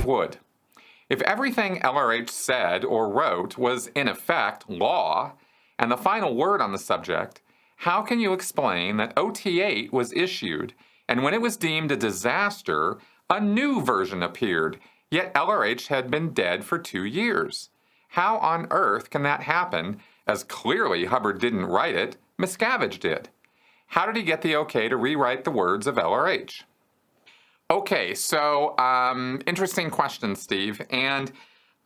would. If everything LRH said or wrote was in effect law and the final word on the subject, how can you explain that OT8 was issued and when it was deemed a disaster, a new version appeared, yet LRH had been dead for 2 years? How on earth can that happen, as clearly Hubbard didn't write it, Miscavige did? How did he get the okay to rewrite the words of LRH? Okay, so interesting question, Steve. And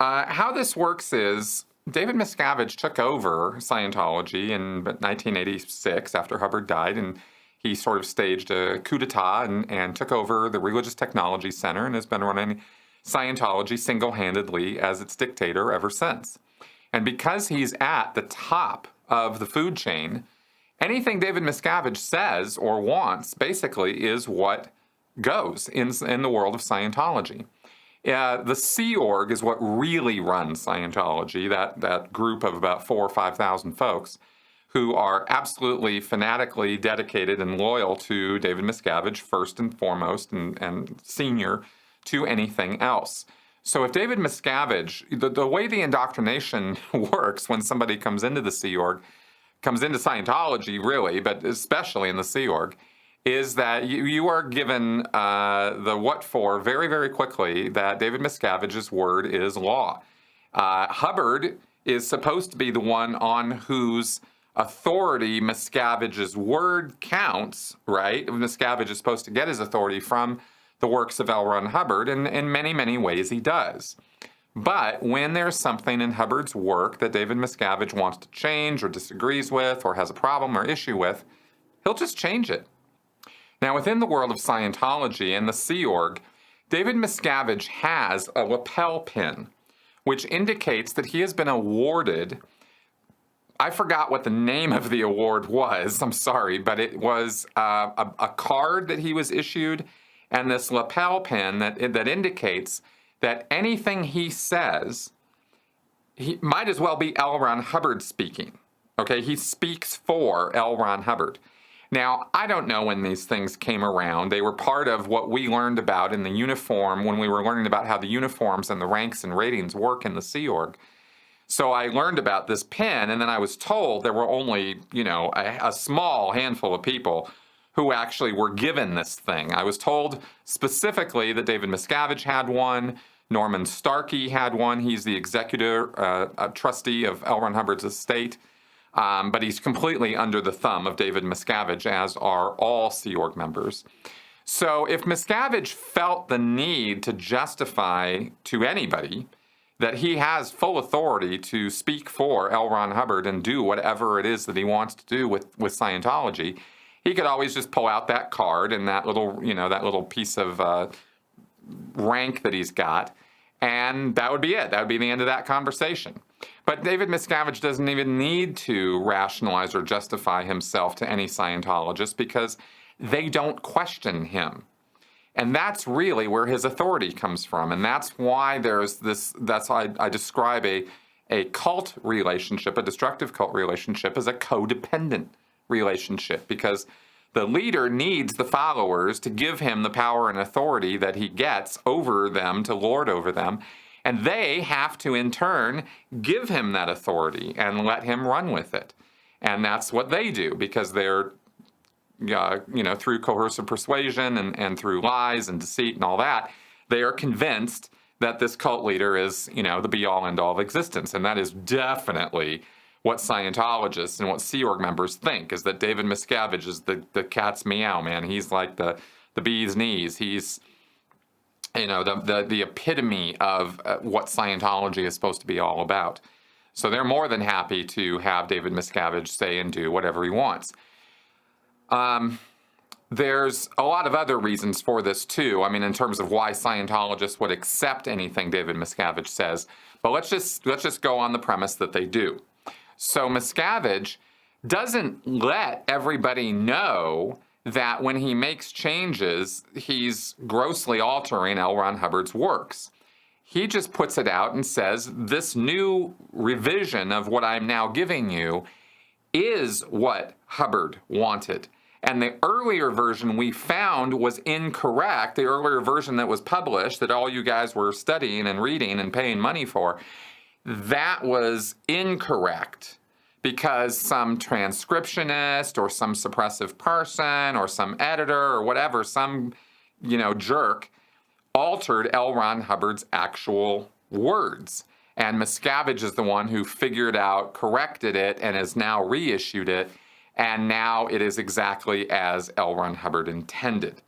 how this works is David Miscavige took over Scientology in 1986 after Hubbard died, and he sort of staged a coup d'etat and took over the Religious Technology Center and has been running Scientology single-handedly as its dictator ever since. And because he's at the top of the food chain, anything David Miscavige says or wants basically is what goes in the world of Scientology. The Sea Org is what really runs Scientology, that group of about 4,000 or 5,000 folks who are absolutely fanatically dedicated and loyal to David Miscavige first and foremost and senior to anything else. So if David Miscavige, the way the indoctrination works when somebody comes into the Sea Org, comes into Scientology really, but especially in the Sea Org, is that you are given the what for very, very quickly that David Miscavige's word is law. Hubbard is supposed to be the one on whose authority Miscavige's word counts, right? Miscavige is supposed to get his authority from the works of L. Ron Hubbard, and in many, many ways he does. But when there's something in Hubbard's work that David Miscavige wants to change or disagrees with or has a problem or issue with, he'll just change it. Now, within the world of Scientology and the Sea Org, David Miscavige has a lapel pin, which indicates that he has been awarded, I forgot what the name of the award was, I'm sorry, but it was a card that he was issued, and this lapel pin that indicates that anything he says, he might as well be L. Ron Hubbard speaking. Okay, he speaks for L. Ron Hubbard. Now, I don't know when these things came around. They were part of what we learned about in the uniform when we were learning about how the uniforms and the ranks and ratings work in the Sea Org. So I learned about this pin, and then I was told there were only, a small handful of people who actually were given this thing. I was told specifically that David Miscavige had one, Norman Starkey had one. He's the executor, trustee of L. Ron Hubbard's estate. But he's completely under the thumb of David Miscavige, as are all Sea Org members. So if Miscavige felt the need to justify to anybody that he has full authority to speak for L. Ron Hubbard and do whatever it is that he wants to do with Scientology, he could always just pull out that card and that little piece of rank that he's got, and that would be it. That would be the end of that conversation. But David Miscavige doesn't even need to rationalize or justify himself to any Scientologist because they don't question him. And that's really where his authority comes from. And that's why there's this, that's why I describe a cult relationship, a destructive cult relationship, as a codependent relationship, because the leader needs the followers to give him the power and authority that he gets over them, to lord over them. And they have to, in turn, give him that authority and let him run with it. And that's what they do, because they're, through coercive persuasion and through lies and deceit and all that, they are convinced that this cult leader is, the be-all, end-all of existence. And that is definitely what Scientologists and what Sea Org members think, is that David Miscavige is the cat's meow, man. He's like the bee's knees. He's the epitome of what Scientology is supposed to be all about. So they're more than happy to have David Miscavige say and do whatever he wants. There's a lot of other reasons for this too. I mean, in terms of why Scientologists would accept anything David Miscavige says. But let's just go on the premise that they do. So Miscavige doesn't let everybody know that when he makes changes, he's grossly altering L. Ron Hubbard's works. He just puts it out and says, this new revision of what I'm now giving you is what Hubbard wanted. And the earlier version we found was incorrect. The earlier version that was published, that all you guys were studying and reading and paying money for, that was incorrect because some transcriptionist or some suppressive person or some editor or whatever, some, jerk, altered L. Ron Hubbard's actual words. And Miscavige is the one who figured out, corrected it, and has now reissued it. And now it is exactly as L. Ron Hubbard intended.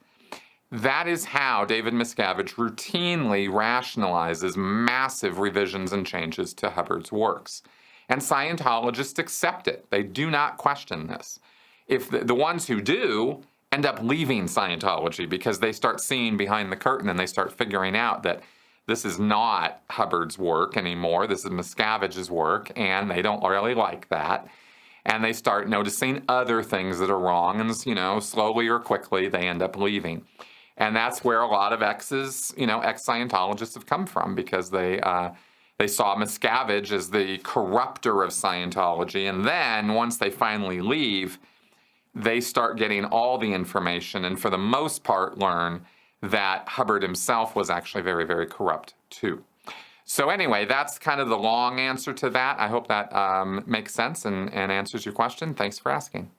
That is how David Miscavige routinely rationalizes massive revisions and changes to Hubbard's works. And Scientologists accept it. They do not question this. If the ones who do end up leaving Scientology because they start seeing behind the curtain and they start figuring out that this is not Hubbard's work anymore, this is Miscavige's work, and they don't really like that. And they start noticing other things that are wrong, and slowly or quickly they end up leaving. And that's where a lot of ex-Scientologists have come from, because they saw Miscavige as the corrupter of Scientology, and then once they finally leave, they start getting all the information, and for the most part learn that Hubbard himself was actually very, very corrupt too. So anyway, that's kind of the long answer to that. I hope that makes sense and answers your question. Thanks for asking.